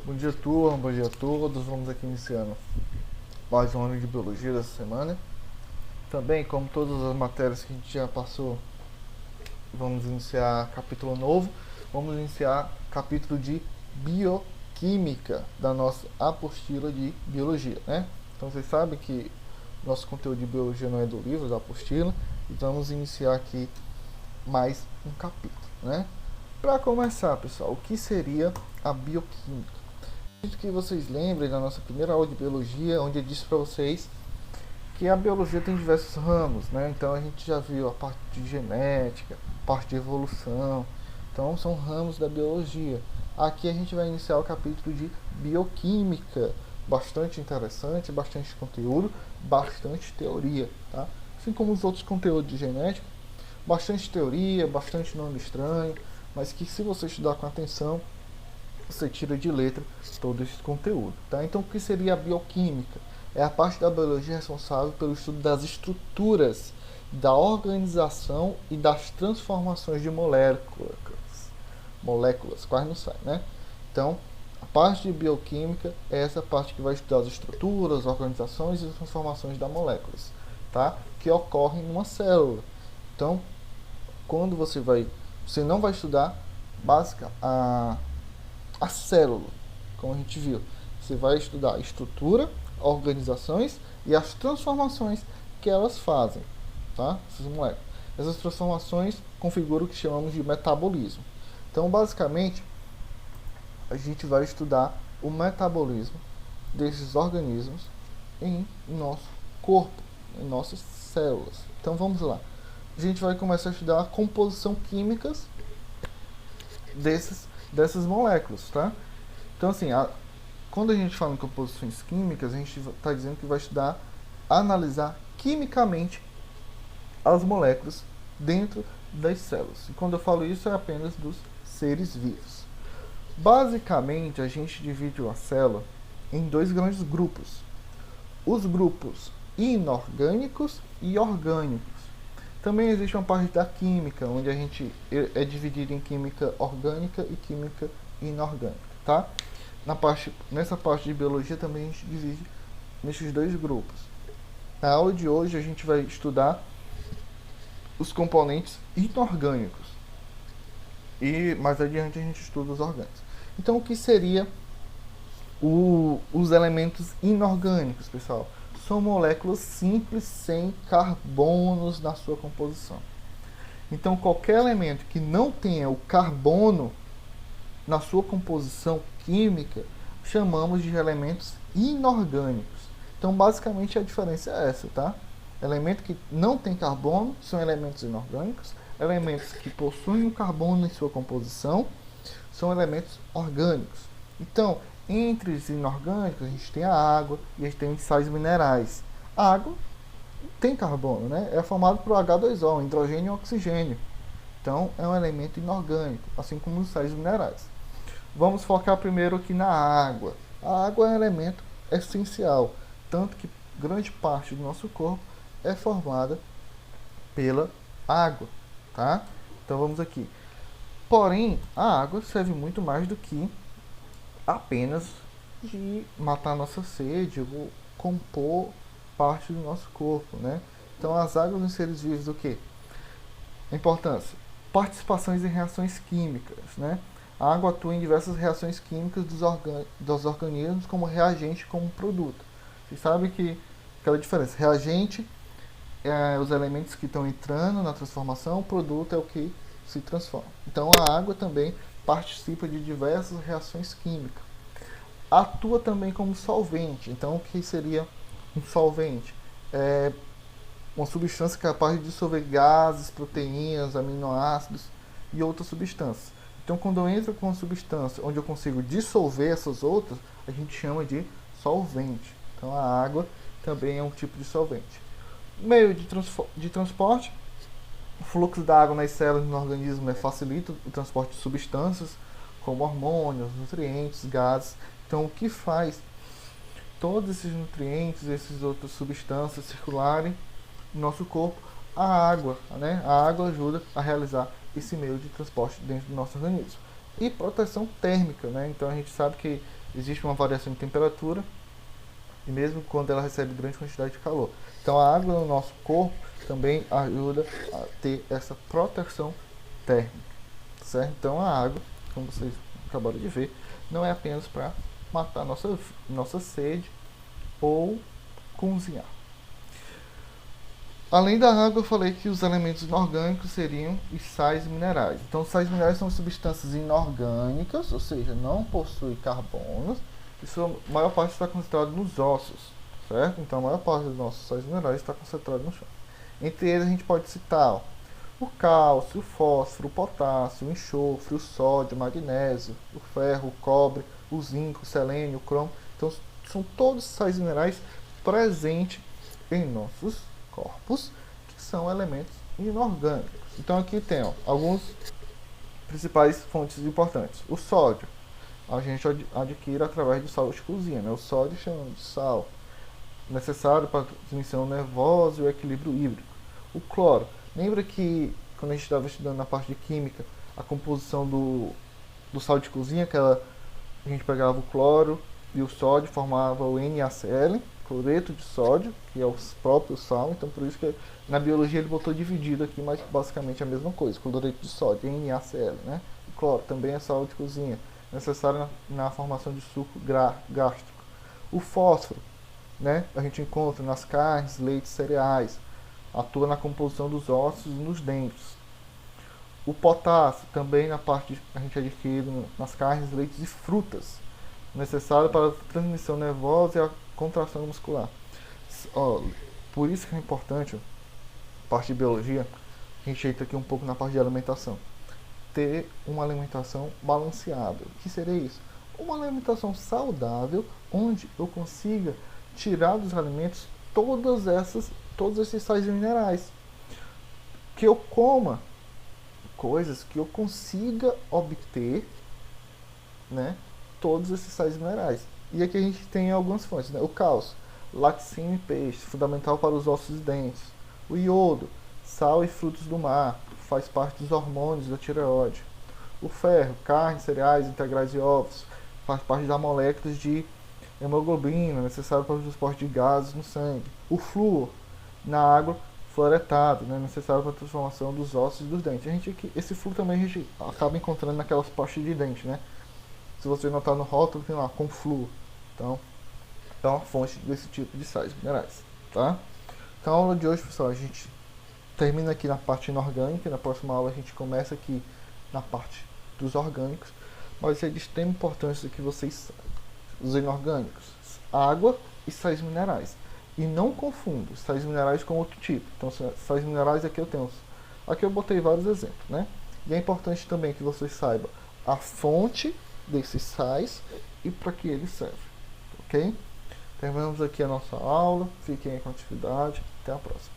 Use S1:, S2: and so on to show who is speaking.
S1: Bom dia, turma, bom dia a todos. Vamos aqui iniciando mais um ano de biologia dessa semana. Também, como todas as matérias que a gente já passou, vamos iniciar capítulo novo. Vamos iniciar capítulo de bioquímica da nossa apostila de biologia, né? Então vocês sabem que nosso conteúdo de biologia não é do livro, da apostila. Então vamos iniciar aqui mais um capítulo, né? Para começar, pessoal, o que seria a bioquímica? Acredito que vocês lembrem da nossa primeira aula de biologia, onde eu disse para vocês que a biologia tem diversos ramos, né? Então a gente já viu a parte de genética, parte de evolução. Então são ramos da biologia. Aqui a gente vai iniciar o capítulo de bioquímica, bastante interessante, bastante conteúdo, bastante teoria, tá? Assim como os outros conteúdos de genética, bastante teoria, bastante nome estranho, mas que se você estudar com atenção, você tira de letra todo esse conteúdo, tá? Então, o que seria a bioquímica? É a parte da biologia responsável pelo estudo das estruturas, da organização e das transformações de moléculas, quase não sai, né? Então, a parte de bioquímica é essa parte que vai estudar as estruturas, organizações e transformações das moléculas, tá? Que ocorrem numa célula. Então, quando você não vai estudar a célula, como a gente viu. Você vai estudar a estrutura, organizações e as transformações que elas fazem, tá? Essas moléculas. Essas transformações configuram o que chamamos de metabolismo. Então, basicamente, a gente vai estudar o metabolismo desses organismos em nosso corpo, em nossas células. Então, vamos lá. A gente vai começar a estudar a composição química dessas moléculas, tá? Então, assim, quando a gente fala em composições químicas, a gente está dizendo que vai estudar, analisar quimicamente as moléculas dentro das células. E quando eu falo isso, é apenas dos seres vivos. Basicamente, a gente divide a célula em dois grandes grupos. Os grupos inorgânicos e orgânicos. Também existe uma parte da química, onde a gente é dividido em química orgânica e química inorgânica, tá? Nessa parte de biologia também a gente divide nesses dois grupos. Na aula de hoje a gente vai estudar os componentes inorgânicos e mais adiante a gente estuda os orgânicos. Então, o que seria os elementos inorgânicos, pessoal? São moléculas simples sem carbonos na sua composição. Então, qualquer elemento que não tenha o carbono na sua composição química, chamamos de elementos inorgânicos. Então, basicamente, a diferença é essa, tá? Elementos que não tem carbono são elementos inorgânicos. Elementos que possuem o carbono em sua composição são elementos orgânicos. Então, entre os inorgânicos, a gente tem a água e a gente tem os sais minerais. A água tem carbono, né? É formado por H2O, hidrogênio e oxigênio. Então, é um elemento inorgânico, assim como os sais minerais. Vamos focar primeiro aqui na água. A água é um elemento essencial, tanto que grande parte do nosso corpo é formada pela água, tá? Então, vamos aqui. Porém, a água serve muito mais do que apenas de matar nossa sede ou compor parte do nosso corpo, né? Então, as águas nos seres vivos, o que? A importância: participações em reações químicas, né? A água atua em diversas reações químicas dos organismos como reagente e como produto. Vocês sabem que aquela diferença: reagente é os elementos que estão entrando na transformação, o produto é o que se transforma. Então, a água também participa de diversas reações químicas. Atua também como solvente. Então, o que seria um solvente? É uma substância capaz de dissolver gases, proteínas, aminoácidos e outras substâncias. Então, quando eu entro com uma substância onde eu consigo dissolver essas outras, a gente chama de solvente. Então, a água também é um tipo de solvente. Meio de transporte: o fluxo da água nas células no organismo facilita o transporte de substâncias como hormônios, nutrientes, gases. Então, o que faz todos esses nutrientes, essas outras substâncias circularem no nosso corpo? A água, né? A água ajuda a realizar esse meio de transporte dentro do nosso organismo. E proteção térmica, né? Então, a gente sabe que existe uma variação de temperatura, e mesmo quando ela recebe grande quantidade de calor. Então a água no nosso corpo também ajuda a ter essa proteção térmica, certo? Então a água, como vocês acabaram de ver, não é apenas para matar nossa sede ou cozinhar. Além da água, eu falei que os elementos inorgânicos seriam os sais minerais. Então, os sais minerais são substâncias inorgânicas, ou seja, não possuem carbonos, e sua maior parte está concentrada nos ossos, certo? Então, a maior parte dos nossos sais minerais está concentrada no chão. Entre eles, a gente pode citar o cálcio, o fósforo, o potássio, o enxofre, o sódio, o magnésio, o ferro, o cobre, o zinco, o selênio, o cromo. Então, são todos sais minerais presentes em nossos corpos, que são elementos inorgânicos. Então aqui tem alguns principais fontes importantes. O sódio, a gente adquire através do sal de cozinha, né? O sódio chamamos de sal, necessário para a transmissão nervosa e o equilíbrio hídrico. O cloro, lembra que quando a gente estava estudando na parte de química, a composição do sal de cozinha, a gente pegava o cloro e o sódio, formava o NaCl, cloreto de sódio, que é o próprio sal. Então por isso que na biologia ele botou dividido aqui, mas basicamente é a mesma coisa, cloreto de sódio, NaCl, né? O cloro também é sal de cozinha, necessário na formação de suco gástrico. O fósforo, né? A gente encontra nas carnes, leites, cereais, atua na composição dos ossos e nos dentes. O potássio também na parte a gente adquire nas carnes, leites e frutas, necessário para a transmissão nervosa e a contração muscular. Por isso que é importante, a parte de biologia, a gente entra aqui um pouco na parte de alimentação. Ter uma alimentação balanceada. O que seria isso? Uma alimentação saudável, onde eu consiga tirar dos alimentos todos esses sais minerais. Que eu coma coisas que eu consiga obter, né, todos esses sais minerais. E aqui a gente tem algumas fontes, né? O cálcio, laticínio e peixe, fundamental para os ossos e dentes. O iodo, sal e frutos do mar, faz parte dos hormônios da tireoide. O ferro, carne, cereais, integrais e ovos, faz parte das moléculas de hemoglobina, necessário para o transporte de gases no sangue. O flúor, na água fluoretado, né, necessário para a transformação dos ossos e dos dentes. Esse flúor também a gente acaba encontrando naquelas pastas de dente, né? Se você notar no rótulo, tem lá, com flúor. Então, é uma fonte desse tipo de sais minerais, tá? Então, a aula de hoje, pessoal, a gente termina aqui na parte inorgânica. Na próxima aula, a gente começa aqui na parte dos orgânicos. Mas é de extrema importância que vocês saibam. Os inorgânicos, água e sais minerais. E não confunda sais minerais com outro tipo. Então, sais minerais aqui eu tenho. Aqui eu botei vários exemplos, né? E é importante também que vocês saibam a fonte desses sais e para que eles servem, ok? Terminamos aqui a nossa aula, fiquem com a atividade, até a próxima.